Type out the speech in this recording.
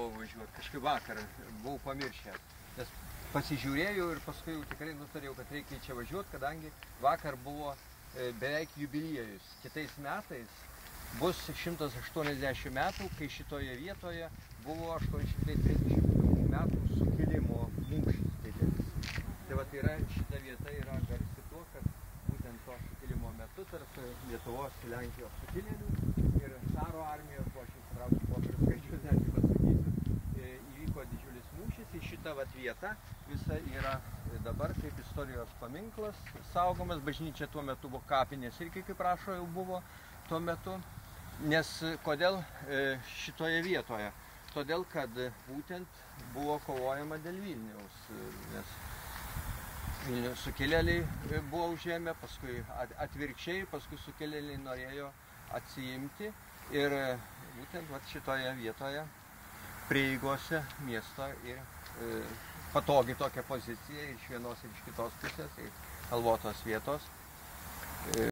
galvojau važiuoti, kažkaip vakar buvau pamiršęs. Nes pasižiūrėjau ir paskui jau tikrai nutarėjau, kad reikia čia važiuoti, kadangi vakar buvo beveik jubiliejus. Kitais metais bus 180 metų, kai šitoje vietoje buvo 830 metų sukilimo mūšis didelis. Tai vat šita vieta yra garsi tuo, kad būtent to sukilimo metu tarp Lietuvos ir Lenkijos sukilėlių ir caro armijos, aš įsitrauksiu popierius skaičius, netgi pasakysiu, įvyko didžiulis mūšis. Ir šita vat vieta visa yra dabar kaip istorijos paminklas, saugomas. Bažnyčia tuo metu buvo kapinės irgi, kaip rašo, jau buvo tuo metu. Nes kodėl šitoje vietoje? Todėl, kad būtent buvo kovojama dėl Vilniaus, nes Vilniaus sukilėliai buvo užėmę, paskui atvirkščiai, paskui sukilėliai norėjo atsiimti ir būtent šitoje vietoje prieigose miesto ir patogi tokia pozicija iš vienos ir iš kitos pusės, kalvotos vietos.